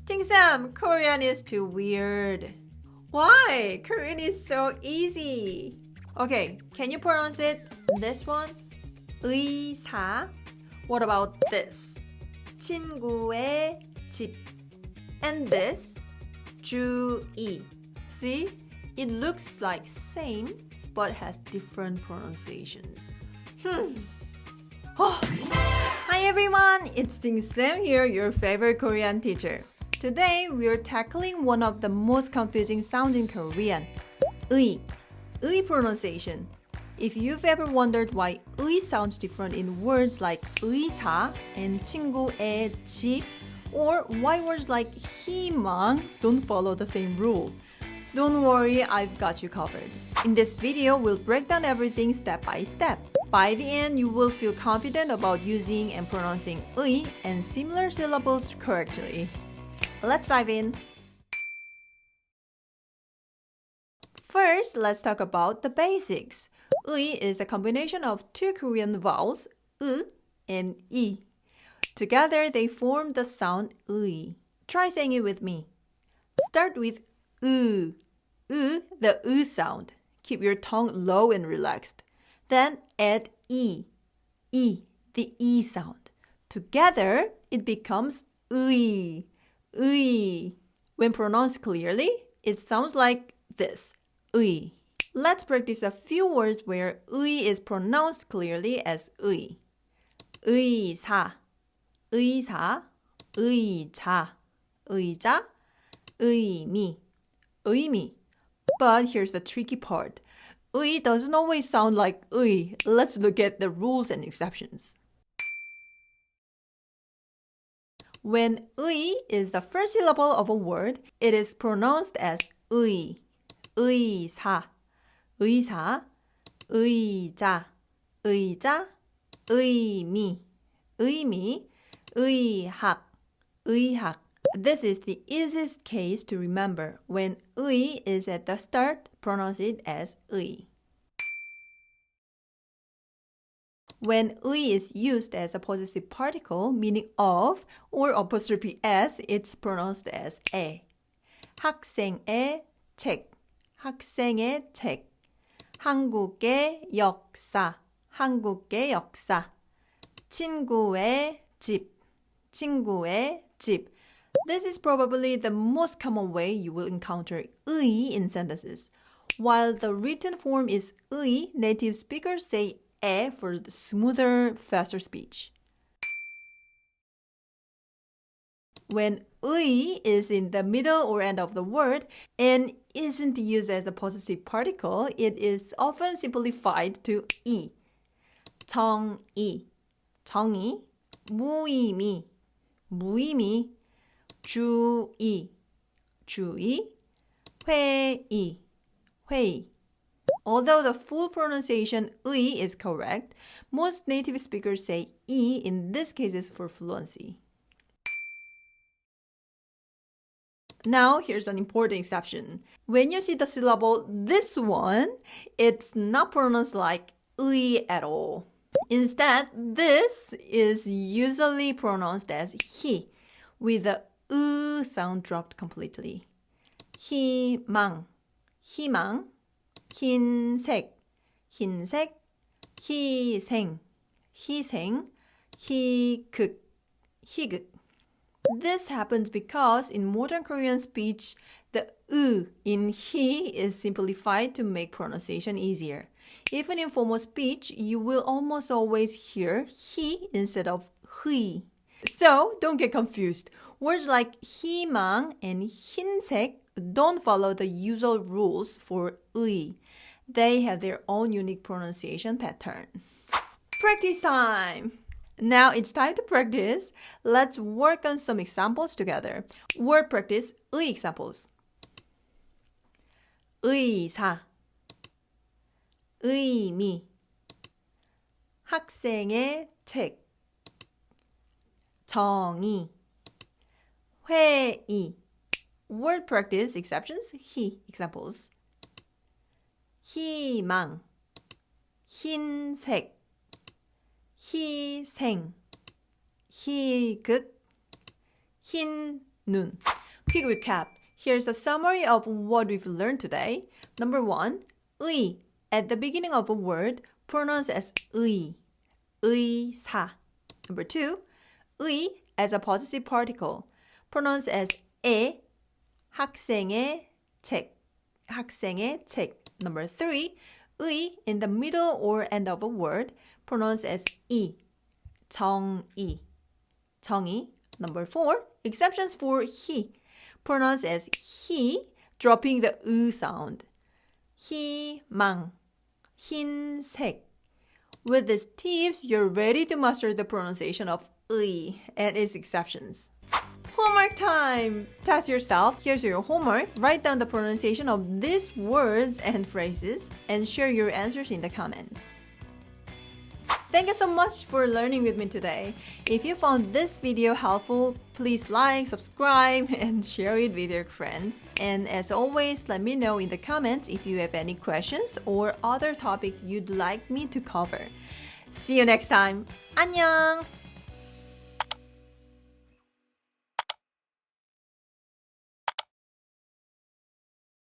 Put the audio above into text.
Ting Sam, Korean is too weird. Why? Korean is so easy. Okay, can you pronounce it? This one? 의사. What about this? 친구의 집. And this? 주의. See? It looks like same, but has different pronunciations. Oh. Hi everyone, it's Ting Sam here, your favorite Korean teacher. Today, we are tackling one of the most confusing sounds in Korean, 의 pronunciation. If you've ever wondered why 의 sounds different in words like 의사 and 친구의 집, or why words like 희망 don't follow the same rule, don't worry, I've got you covered. In this video, we'll break down everything step by step. By the end, you will feel confident about using and pronouncing 의 and similar syllables correctly. Let's dive in. First, let's talk about the basics. 의 is a combination of two Korean vowels, ư and 이. Together, they form the sound 의. Try saying it with me. Start with ư, the ư sound. Keep your tongue low and relaxed. Then add 이, the e sound. Together, it becomes 의. When pronounced clearly, it sounds like this, 의. Let's practice a few words where 의 is pronounced clearly as 의. 의사, 의자, 의자, 의미. But here's the tricky part. 의 doesn't always sound like 의. Let's look at the rules and exceptions. When 의 is the first syllable of a word, it is pronounced as 의. 의사, 의자, 의미, 의학. This is the easiest case to remember. When 의 is at the start, pronounce it as 의. When 의 is used as a possessive particle, meaning of or apostrophe s, it's pronounced as 에. 학생의 책, 한국의 역사, 친구의 집. This is probably the most common way you will encounter 의 in sentences. While the written form is 의, native speakers say 에 for the smoother, faster speech. When 의 is in the middle or end of the word and isn't used as a possessive particle, it is often simplified to 이. 정의, 무의미, 주의, 회의. Although the full pronunciation 의 is correct, most native speakers say 이 in these cases for fluency. Now, here's an important exception. When you see the syllable this one, it's not pronounced like 의 at all. Instead, this is usually pronounced as 희, with the 의 sound dropped completely. 희망, 흰색, 희생, 희극. This happens because in modern Korean speech, the ư in 희 is simplified to make pronunciation easier. Even in formal speech, you will almost always hear 희 instead of 의. So, don't get confused. Words like 희망 and 흰색 don't follow the usual rules for 의. They have their own unique pronunciation pattern. Practice time! Now it's time to practice. Let's work on some examples together. Word practice, 의 examples. 의사, 의미, 학생의 책, 정의, 회의. Word practice exceptions, 희 examples. 희망, 흰색, 희생, 희극, 흰 눈. Quick recap. Here's a summary of what we've learned today. Number 1, 의 at the beginning of a word pronounced as 의, 의사. Number 2, 의 as a possessive particle pronounced as 에, 학생의 책, 학생의 책. Number 3, 의 in the middle or end of a word pronounced as 이, 정의, 정의. Number 4, exceptions for he pronounced as he, dropping the sound. 희망, 흰색. With these tips, you're ready to master the pronunciation of 의 and its exceptions. Homework time! Test yourself. Here's your homework. Write down the pronunciation of these words and phrases and share your answers in the comments. Thank you so much for learning with me today. If you found this video helpful, please like, subscribe, and share it with your friends. And as always, let me know in the comments if you have any questions or other topics you'd like me to cover. See you next time. 안녕!